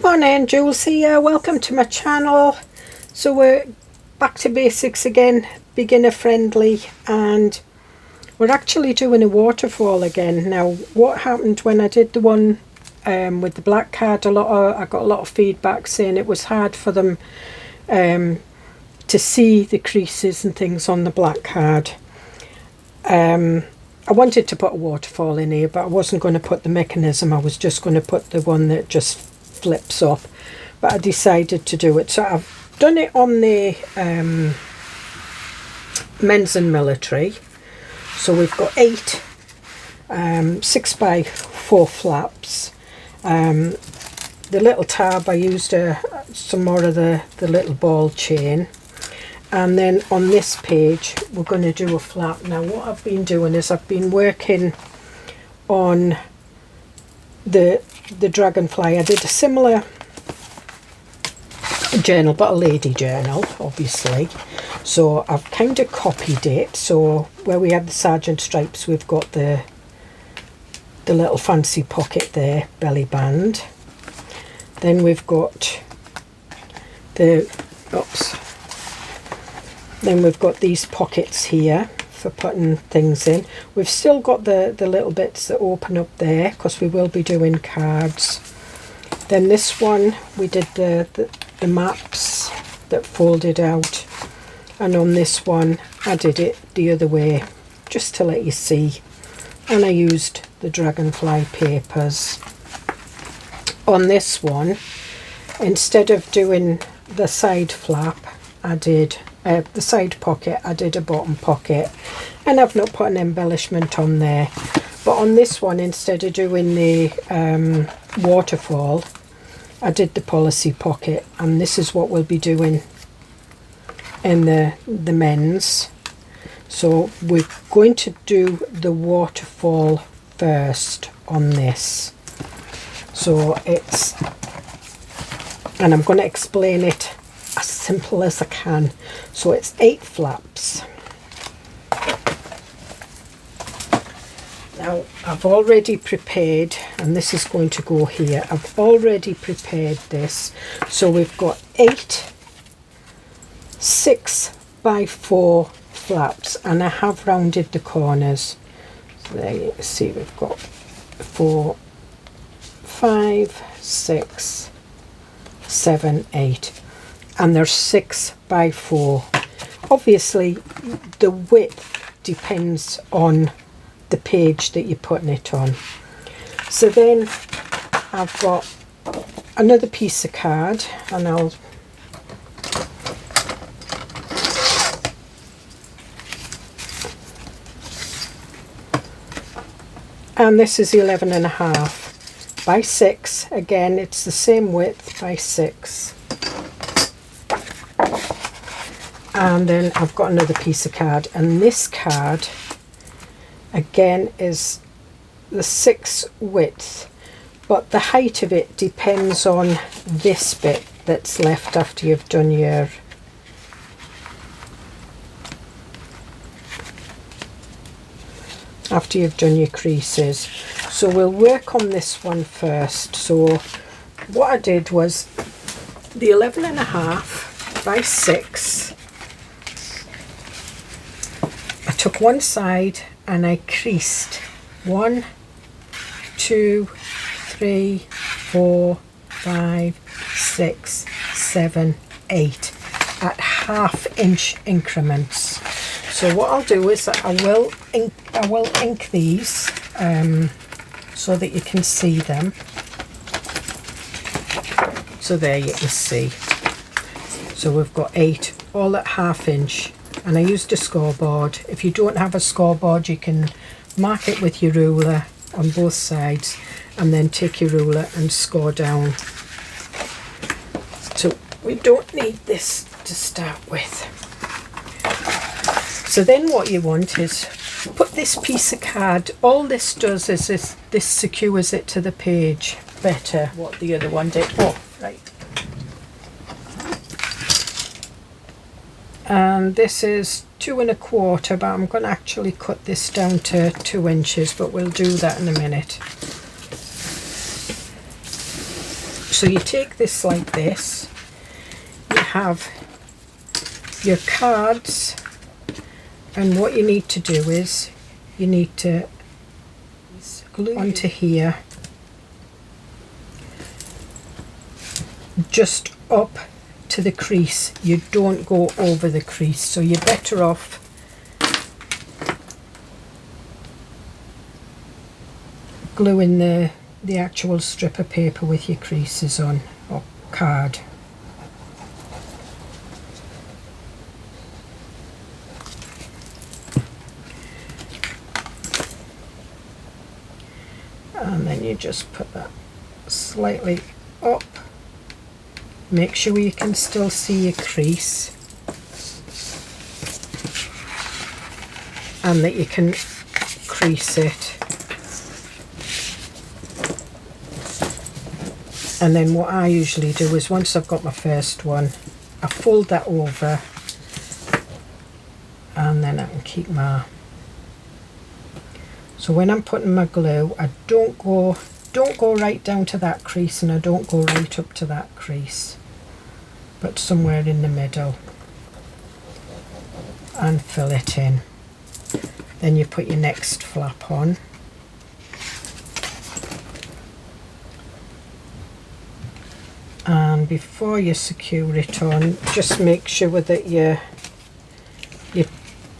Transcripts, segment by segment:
Morning, Jules here. Welcome to my channel. So we're back to basics again, beginner friendly, and we're actually doing a waterfall again. Now, what happened when I did the one with the black card, I got a lot of feedback saying it was hard for them to see the creases and things on the black card. I wanted to put a waterfall in here, but I wasn't going to put the mechanism. I was just going to put the one that just flips up, but I decided to do it. So I've done it on the men's and military. So we've got 8 6x4 flaps. The little tab, I used some more of the little ball chain, and then on this page we're going to do a flap. Now what I've been doing is I've been working on the Dragonfly. I did a similar journal, but a lady journal, obviously. So I've kind of copied it. So where we had the sergeant stripes, we've got the little fancy pocket there, belly band. Then we've got then we've got these pockets here for putting things in. We've still got the little bits that open up there because we will be doing cards. Then this one we did the maps that folded out, and on this one I did it the other way just to let you see, and I used the Dragonfly papers. On this one, instead of doing the side flap, I did the side pocket, I did a bottom pocket, and I've not put an embellishment on there. But on this one, instead of doing the waterfall, I did the policy pocket, and this is what we'll be doing in the men's. So we're going to do the waterfall first on this. So and I'm going to explain it as simple as I can. So it's 8 flaps. Now I've already prepared, and this is going to go here. I've already prepared this. So we've got 8 6x4 flaps, and I have rounded the corners. So there you see we've got 4, 5, 6, 7, 8. And they're 6x4. Obviously the width depends on the page that you're putting it on. So then I've got another piece of card, and this is 11.5 by 6. Again, it's the same width by 6. And then I've got another piece of card, and this card again is the 6 width, but the height of it depends on this bit that's left after you've done your creases. So we'll work on this one first. So what I did was the 11.5 by 6. I took one side and I creased 1, 2, 3, 4, 5, 6, 7, 8 at ½ inch increments. So what I'll do is that I will ink these so that you can see them. So there you can see. So we've got 8 all at ½ inch. And I used a scoreboard. If you don't have a scoreboard, you can mark it with your ruler on both sides, and then take your ruler and score down. So we don't need this to start with. So then what you want is put this piece of card. All this does is this secures it to the page better. What the other one did. Oh, right. And this is 2 1/4, but I'm going to actually cut this down to 2 inches, but we'll do that in a minute. So you take this like this, you have your cards, and what you need to do is you need to glue onto here, just up to the crease. You don't go over the crease, so you're better off gluing the actual strip of paper with your creases on, or card. And then you just put that slightly up. Make sure you can still see your crease, and that you can crease it. And then what I usually do is, once I've got my first one, I fold that over, and then I can keep my... So when I'm putting my glue, I don't go right down to that crease, and I don't go right up to that crease, but somewhere in the middle, and fill it in. Then you put your next flap on. And before you secure it on, just make sure that your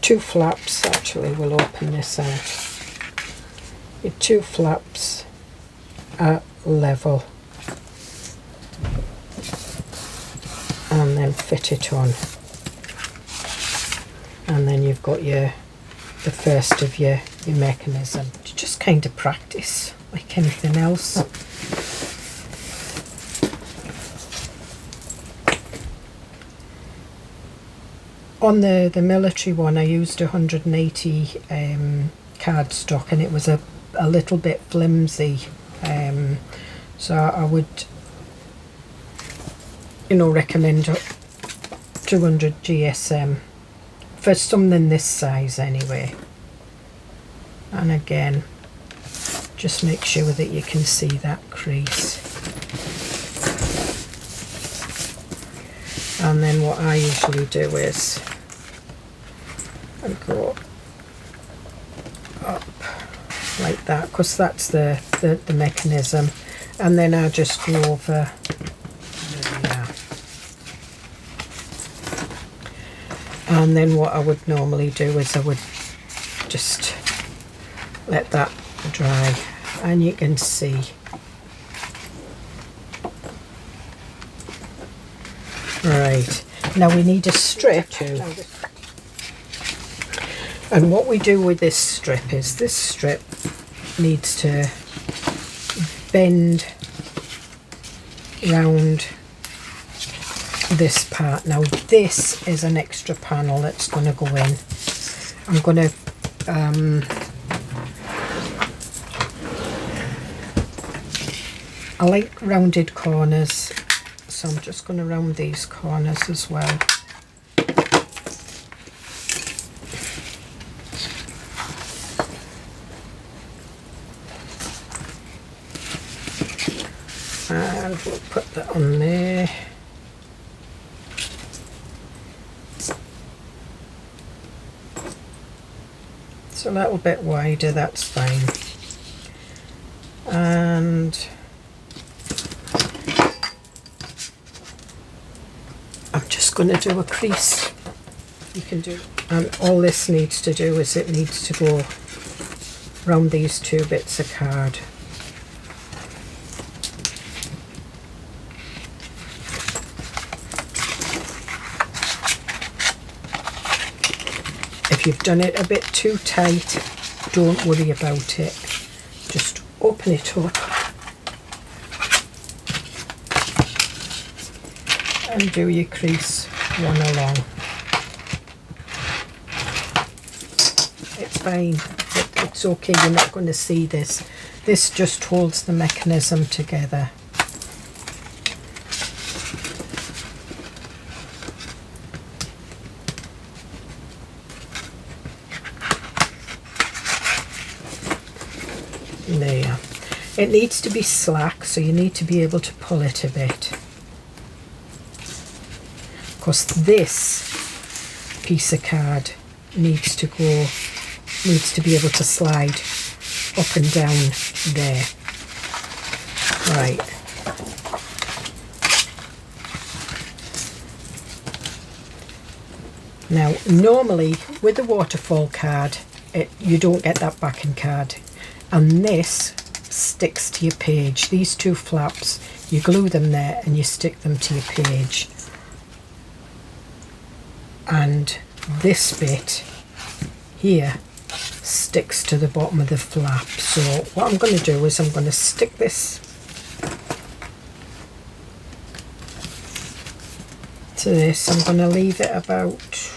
two flaps, actually we'll open this out, your two flaps are level, and then fit it on. And then you've got the first of your mechanism. Just kind of practice like anything else. On the military one, I used 180 cardstock, and it was a little bit flimsy, so I would, recommend 200 GSM for something this size anyway. And again, just make sure that you can see that crease. And then what I usually do is I go up like that, because that's the mechanism, and then I just go over there. And then what I would normally do is I would just let that dry, and you can see right. Now we need a strip too. And what we do with this strip is, this strip needs to bend round this part. Now this is an extra panel that's going to go in. I'm going to I like rounded corners, so I'm just going to round these corners as well. And we'll put that on there. It's a little bit wider, that's fine. And I'm just going to do a crease. You can do, and all this needs to do is it needs to go round these two bits of card. If you've done it a bit too tight, don't worry about it. Just open it up and do your crease one along. It's fine. It's okay, you're not going to see this. This just holds the mechanism together. There. It needs to be slack, so you need to be able to pull it a bit. Because this piece of card needs to be able to slide up and down there. Right. Now, normally with the waterfall card, you don't get that backing card, and this sticks to your page. These two flaps, you glue them there and you stick them to your page. And this bit here sticks to the bottom of the flap. So what I'm going to do is I'm going to stick this to this. I'm going to leave it about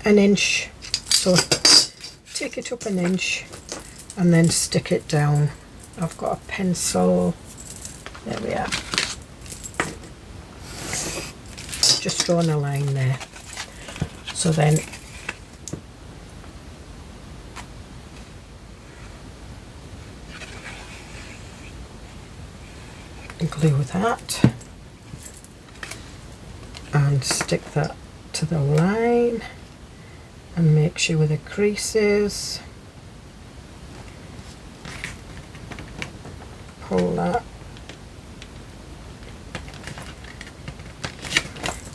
an inch, so take it up an inch and then stick it down. I've got a pencil, there we are, just drawing a line there. So then glue that and stick that to the line and make sure with the creases, pull that,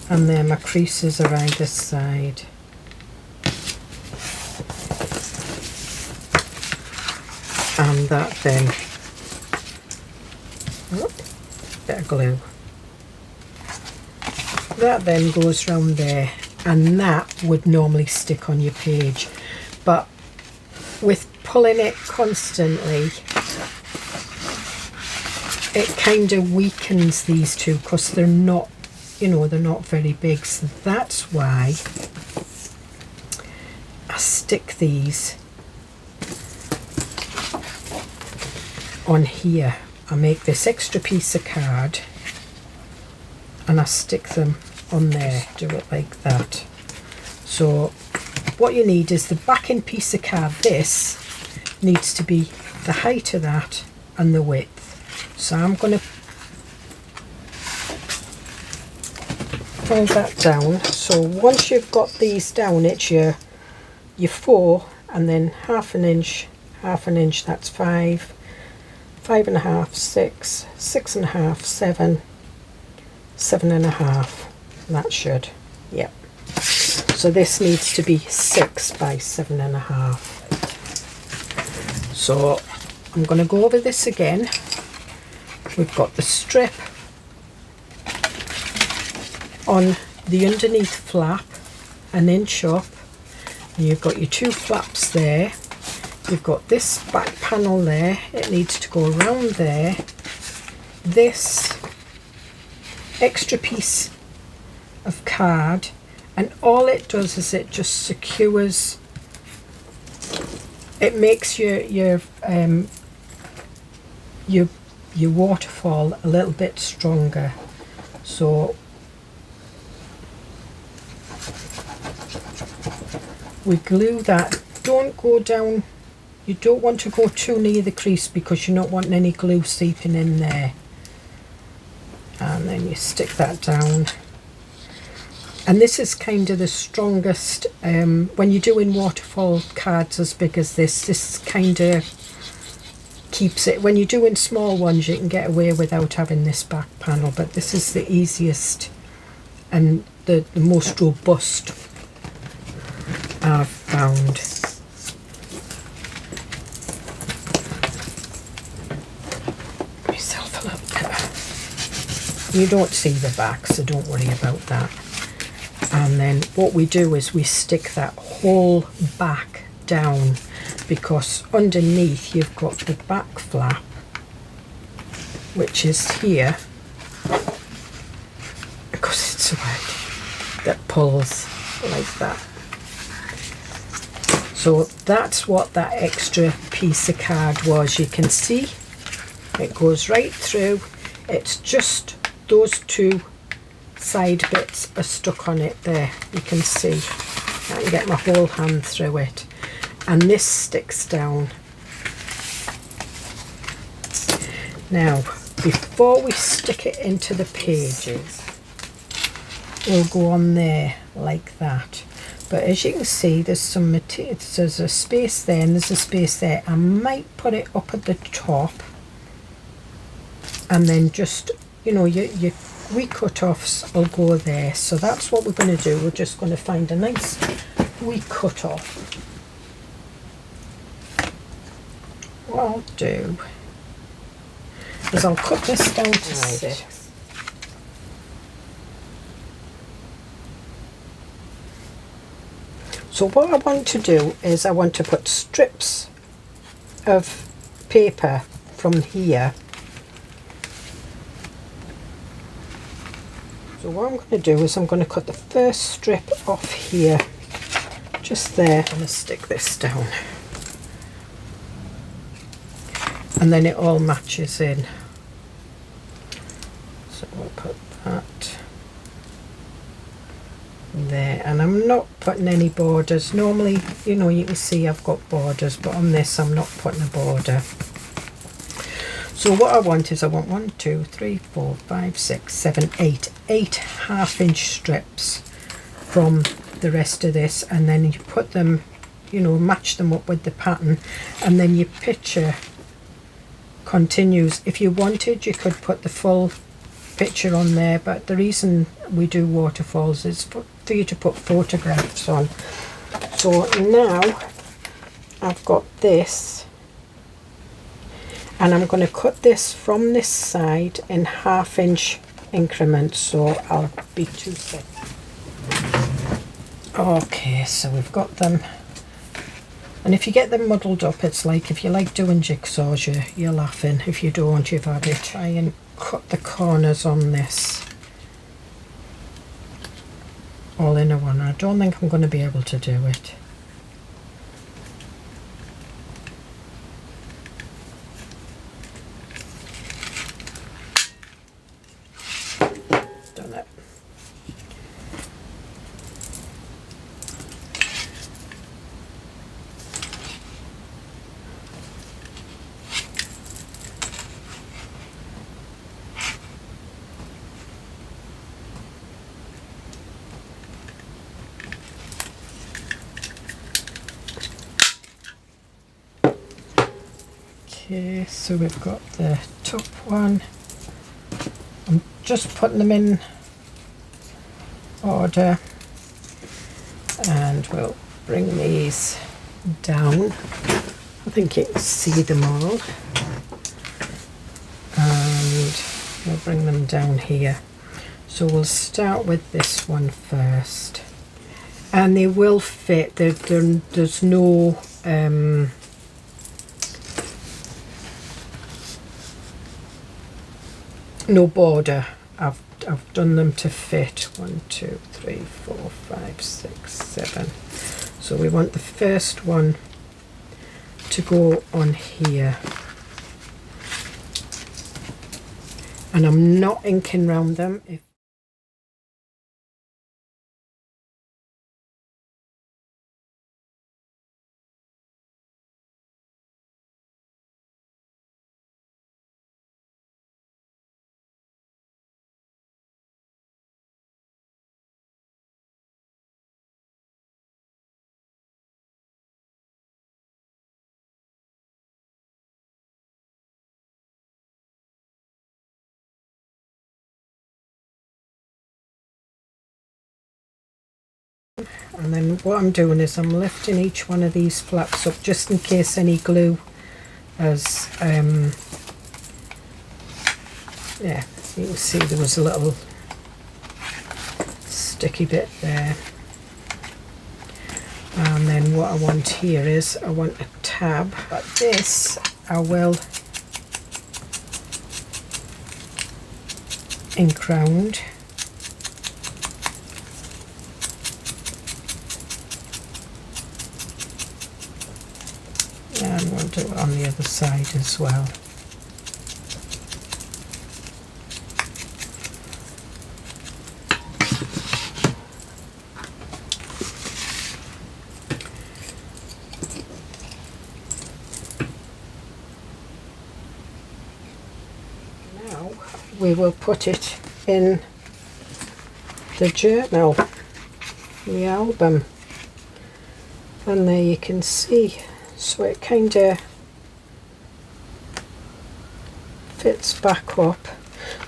and then my creases are either side. And that then, bit of glue, that then goes round there, and that would normally stick on your page, but with pulling it constantly it kind of weakens these two because they're not, you know, they're not very big. So that's why I stick these on here. I make this extra piece of card and I stick them on there, do it like that. So what you need is the backing piece of card. This needs to be the height of that and the width. So I'm going to fold that down. So once you've got these down, it's your 4 and then half an inch, that's 5, 5.5, 6, 6.5, 7, 7.5. That should, yep. So this needs to be 6 by 7.5. So I'm going to go over this again. We've got the strip on the underneath flap, an inch up, and you've got your 2 flaps there. You've got this back panel there, it needs to go around there. This extra piece of card, and all it does is it just secures, it makes your waterfall a little bit stronger. So we glue that. Don't go down, you don't want to go too near the crease because you're not wanting any glue seeping in there. And then you stick that down. And this is kind of the strongest, when you're doing waterfall cards as big as this kind of keeps it. When you're doing small ones you can get away without having this back panel, but this is the easiest and the most robust I've found. Myself a little bit. You don't see the back, so don't worry about that. And then what we do is we stick that whole back down, because underneath you've got the back flap, which is here, because it's white, that pulls like that. So that's what that extra piece of card was. You can see it goes right through. It's just those 2 side bits are stuck on it there. You can see I can get my whole hand through it. and this sticks down. Now, before we stick it into the pages, we'll go on there like that. But as you can see, there's some material, there's a space there and there's a space there. I might put it up at the top, and then just, you know, your wee cut-offs will go there. So that's what we're going to do. We're just going to find a nice wee cut-off. What I'll do is I'll cut this down to 6. So what I want to do is I want to put strips of paper from here. So what I'm going to do is I'm going to cut the first strip off here, just there. I'm going to stick this down. And then it all matches in. So we'll put that there, and I'm not putting any borders. Normally, you know, you can see I've got borders, but on this I'm not putting a border. So what I want is I want 1, 2, 3, 4, 5, 6, 7, 8 half-inch strips from the rest of this, and then you put them, you know, match them up with the pattern, and then your picture continues. If you wanted, you could put the full picture on there, but the reason we do waterfalls is for you to put photographs on. So now I've got this, and I'm going to cut this from this side in half-inch increments, so I'll be 2 seconds. Okay, so we've got them. And if you get them muddled up, it's like if you like doing jigsaws, you're laughing. If you don't, you've had it. Try and cut the corners on this all in a one. I don't think I'm going to be able to do it. Done it. Okay, so we've got the top one. I'm just putting them in order, and we'll bring these down. I think you can see them all, and we'll bring them down here. So we'll start with this one first, and they will fit. There's no no border. I've done them to fit. 1, 2, 3, 4, 5, 6, 7. So we want the first one to go on here, and I'm not inking round them. And then what I'm doing is I'm lifting each one of these flaps up just in case any glue has, yeah, you can see there was a little sticky bit there. And then what I want here is I want a tab, but this I will ink round. And we'll do it on the other side as well. Now we will put it in the journal, the album, and there you can see, so it kind of fits back up.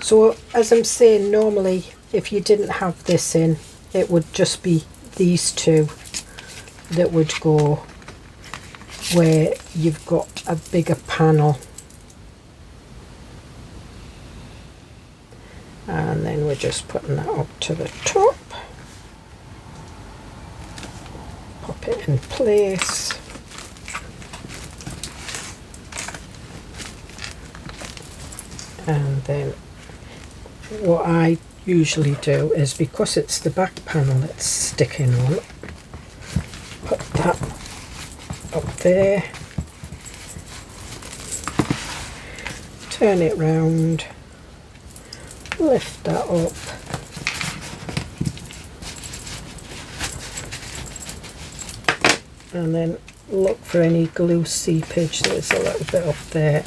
So as I'm saying, normally if you didn't have this in, it would just be these two that would go where you've got a bigger panel. And then we're just putting that up to the top. Pop it in place. And then what I usually do is, because it's the back panel that's sticking on, put that up there, turn it round, lift that up, and then look for any glue seepage. There's a little bit up there.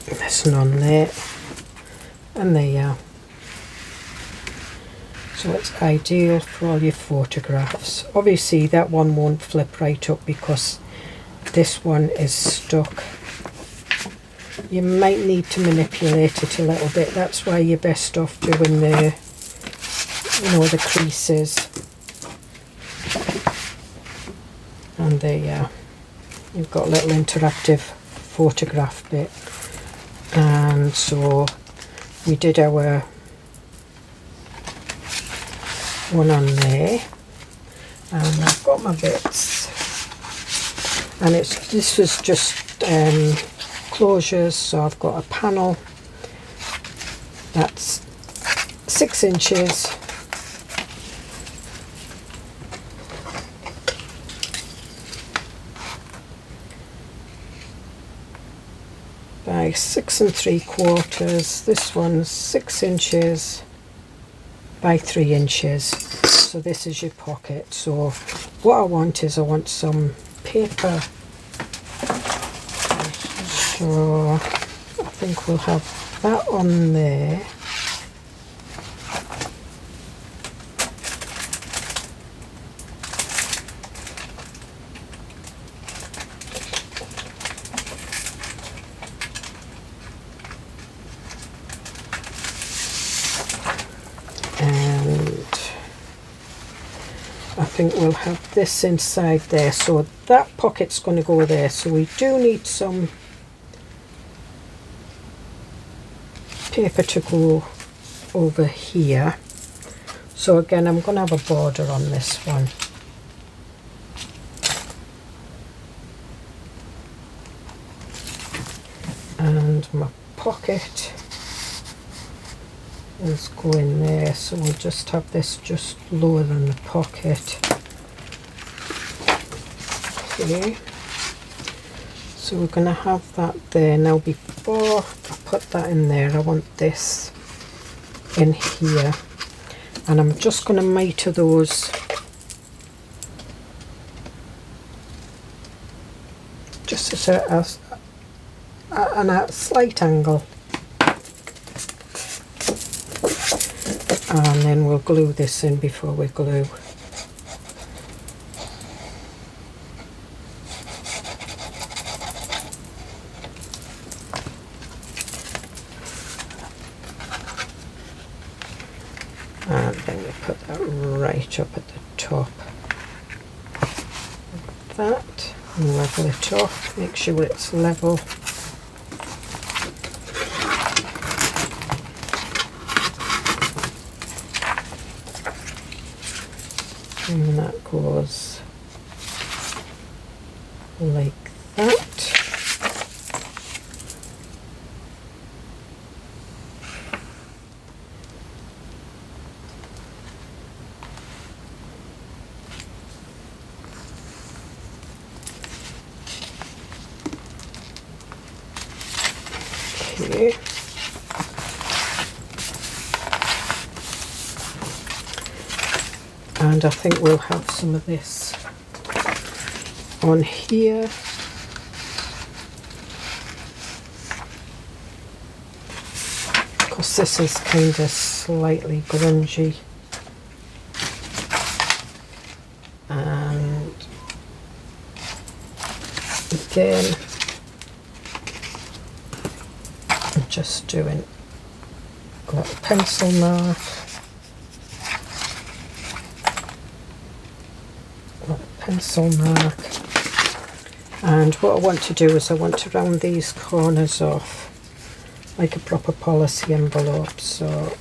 There's none there, and there you are. So it's ideal for all your photographs. Obviously that one won't flip right up because this one is stuck. You might need to manipulate it a little bit. That's why you're best off doing the, you know, the creases. And there you are. You've got a little interactive photograph bit. And so we did our one on there, and I've got my bits, and this was just closures. So I've got a panel that's 6 inches by 6 3/4. This one's 6 inches by 3 inches. So this is your pocket. So what I want is, I want some paper. So I think we'll have that on there. I think we'll have this inside there, so that pocket's going to go there. So we do need some paper to go over here. So again, I'm going to have a border on this one. And my pocket is going there, so we'll just have this just lower than the pocket. Okay, so we're going to have that there. Now before I put that in there, I want this in here, and I'm just going to mitre those just at a slight angle. And then we'll glue this in before we glue. And then we put that right up at the top. Like that, and level it off, make sure it's level. And that goes like that. Okay. And And I think we'll have some of this on here. Because this is kind of slightly grungy. And again, I'm just doing a little pencil mark. Pencil mark, and what I want to do is I want to round these corners off like a proper policy envelope. So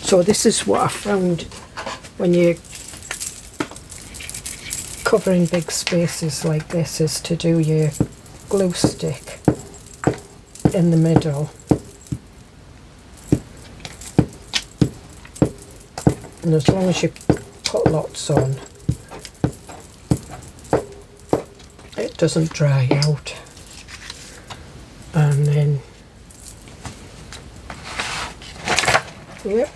so this is what I found when you're covering big spaces like this, is to do your glue stick in the middle. And as long as you put lots on, it doesn't dry out. And then, yep.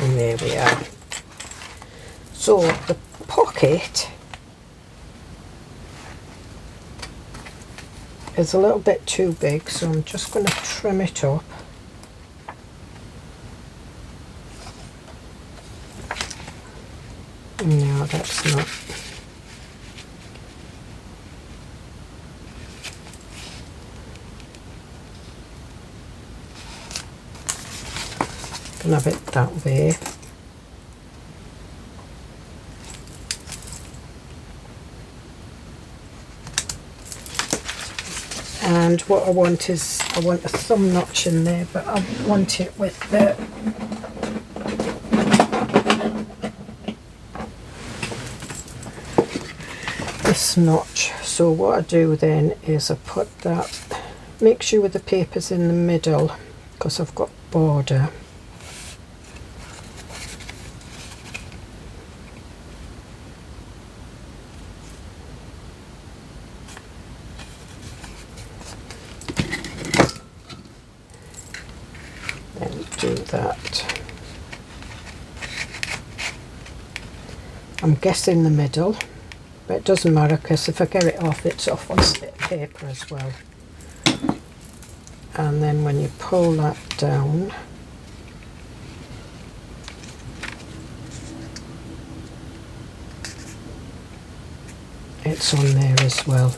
And there we are. So the pocket is a little bit too big, so I'm just going to trim it up. No, that's not. Can have it that way. And what I want is, I want a thumb notch in there, but I want it with the this notch. So what I do then is I put that, make sure the paper's in the middle because I've got border. Do that. I'm guessing the middle, but it doesn't matter because if I get it off, it's off on the paper as well. And then when you pull that down, it's on there as well.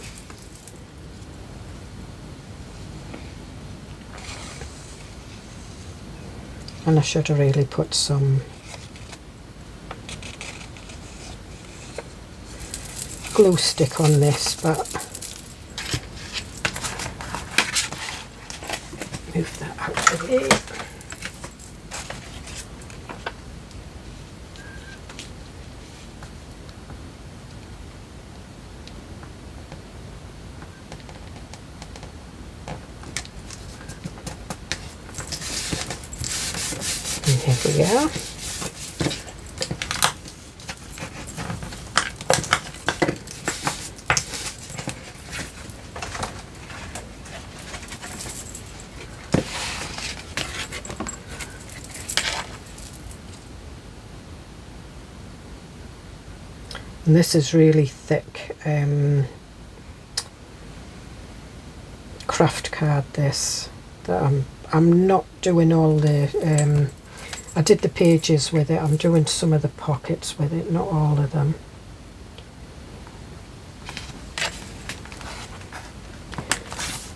And I should have really put some glue stick on this, but move that out of the way. Here we are. And this is really thick craft card, this, that I'm not doing all the, I did the pages with it, I'm doing some of the pockets with it, not all of them.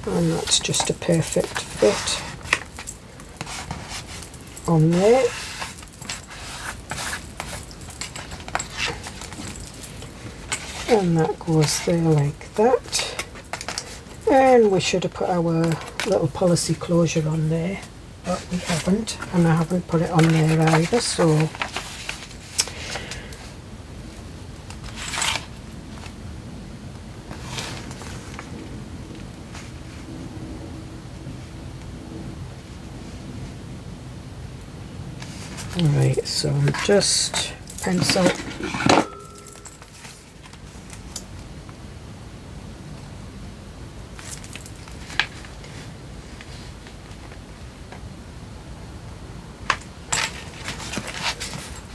And that's just a perfect fit on there. And that goes there like that. And we should have put our little policy closure on there, but we haven't, and I haven't put it on there either, so right, so I'm just pencil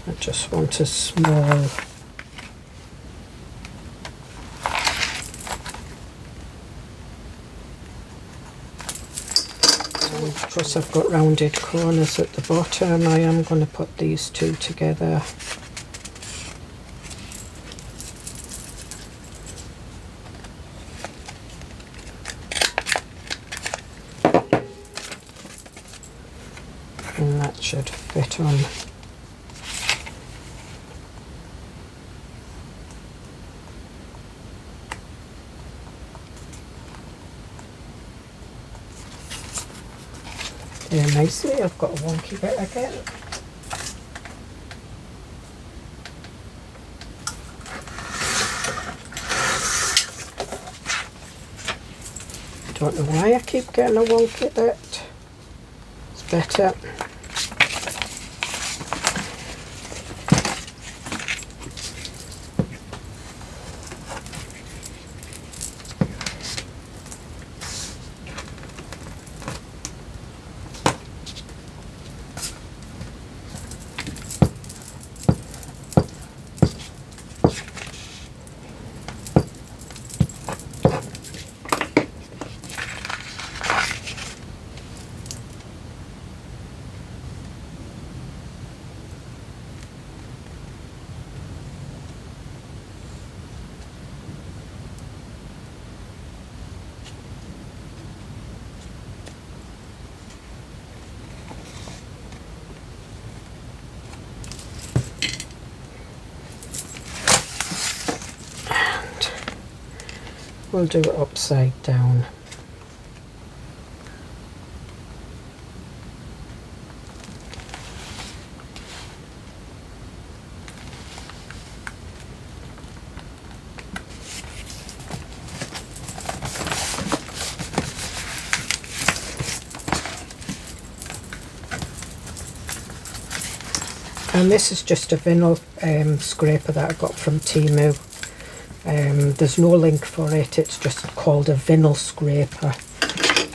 I just want a small because I've got rounded corners at the bottom, I am going to put these two together. And that should fit on. There nicely. I've got a wonky bit again. Don't know why I keep getting a wonky bit. It's better. We'll do it upside down. And this is just a vinyl scraper that I got from Temu. There's no link for it, it's just called a vinyl scraper.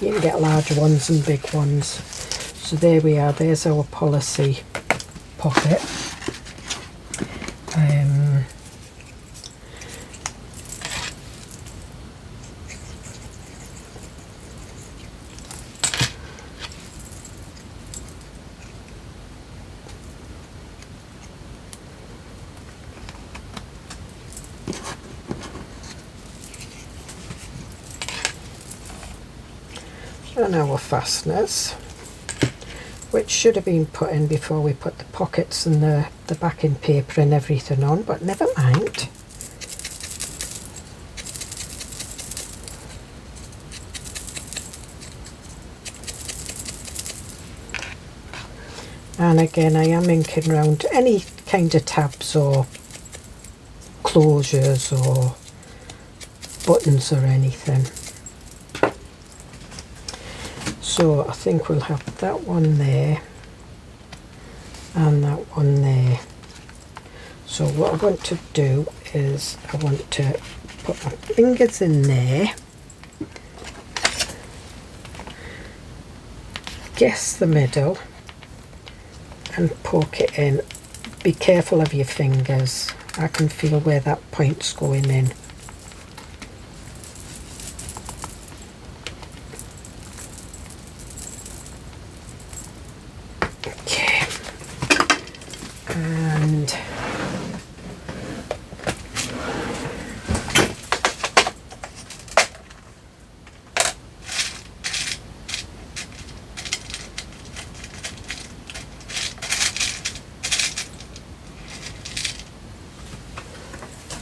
You can get large ones and big ones. So there we are, there's our policy pocket. And our fasteners, which should have been put in before we put the pockets and the backing paper and everything on, but never mind. And again, I am inking around any kind of tabs or closures or buttons or anything. So I think we'll have that one there and that one there. So what I want to do is I want to put my fingers in there, guess the middle and poke it in. Be careful of your fingers. I can feel where that point's going in. And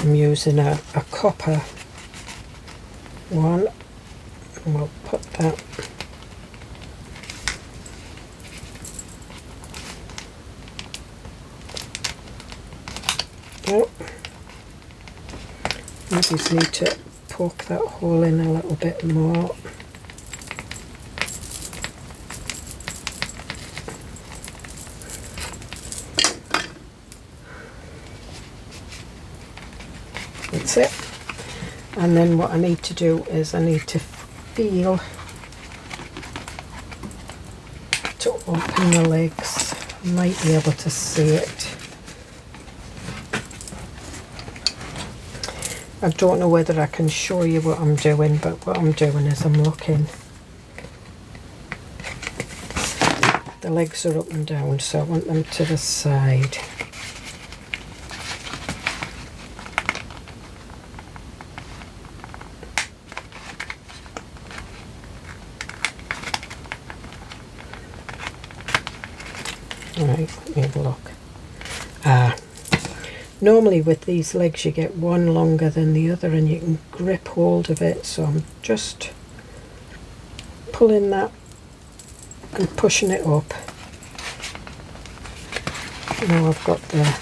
I'm using a copper one, and we'll put that oh, I just need to poke that hole in a little bit more. That's it. And then what I need to do is I need to feel to open the legs. I might be able to see it. I don't know whether I can show you what I'm doing, but what I'm doing is I'm looking. The legs are up and down, so I want them to the side. Right, let me have a look. Normally with these legs you get one longer than the other and you can grip hold of it, so I'm just pulling that and pushing it up. Now I've got the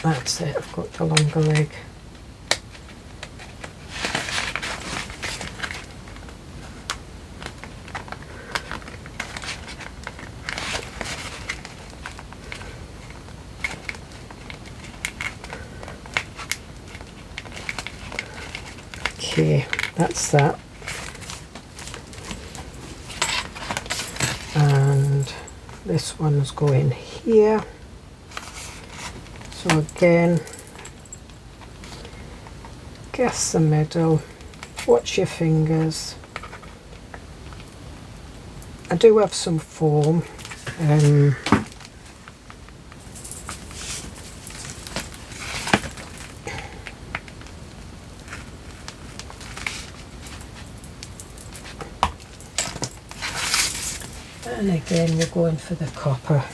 that's it, I've got the longer leg. Okay, that's that. And this one's going here. So again, guess the middle, watch your fingers. I do have some foam. And again we're going for the copper.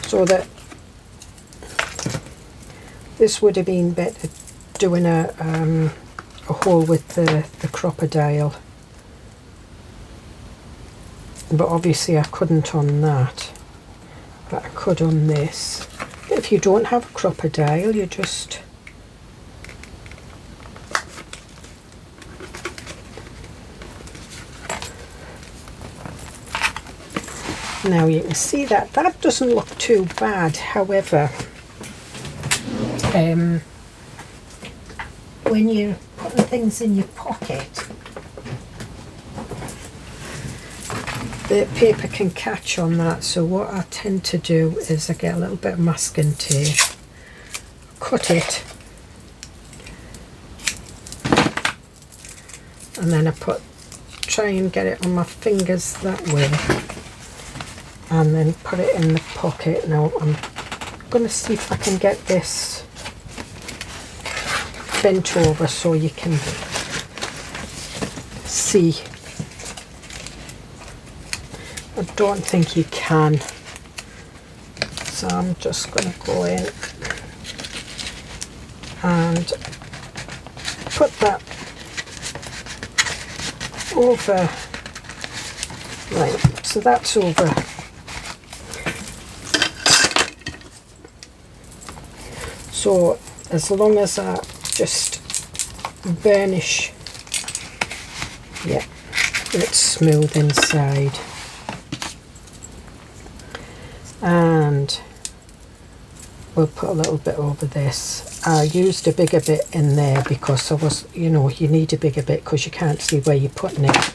So that this would have been better doing a hole with the crocodile, but obviously I couldn't on that. But I could on this. If you don't have a crocodile, you just now you can see that doesn't look too bad. However, when you're putting things in your pocket, the paper can catch on that, so what I tend to do is I get a little bit of masking tape, cut it, and then I try and get it on my fingers that way, and then put it in the pocket. Now I'm going to see if I can get this bent over so you can see. I don't think you can, so I'm just going to go in and put that over. Right, so that's over. So as long as I just burnish, yeah, it's smooth inside. And we'll put a little bit over this. I used a bigger bit in there because I was, you know, you need a bigger bit because you can't see where you're putting it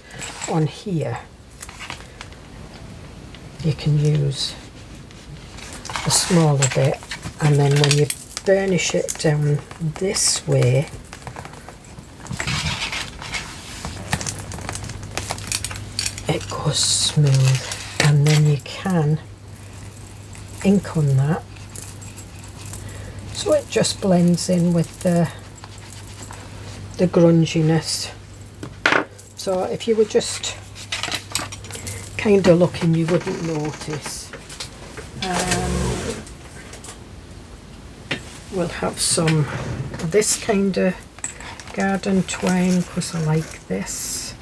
on here. you can use a smaller bit, and then when you burnish it down this way, it goes smooth, and then you can ink on that so it just blends in with the grunginess. So if you were just kind of looking, you wouldn't notice. We'll have some of this kind of garden twine because I like this.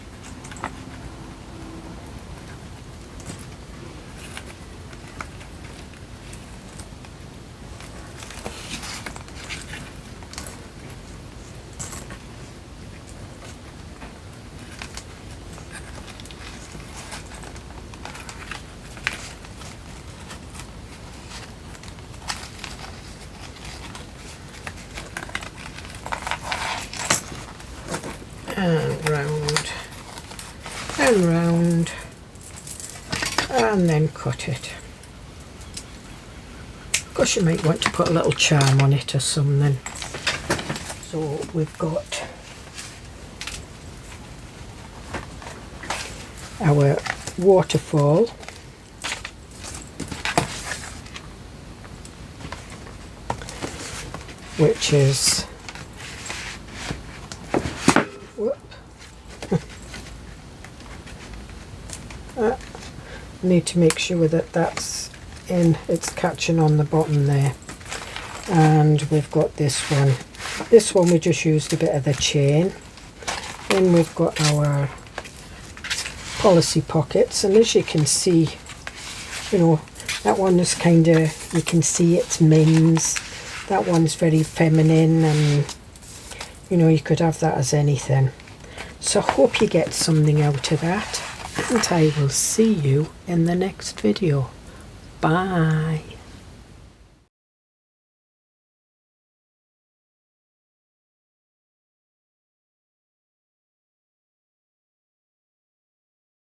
And round and round, and then cut it. Of course you might want to put a little charm on it or something. So we've got our waterfall, which is need to make sure that that's in, it's catching on the bottom there. And we've got this one. This one we just used a bit of the chain. Then we've got our policy pockets, and as you can see, you know, that one is kind of, you can see it's Mims. That one's very feminine, and you know, you could have that as anything. So I hope you get something out of that, and I will see you in the next video. Bye.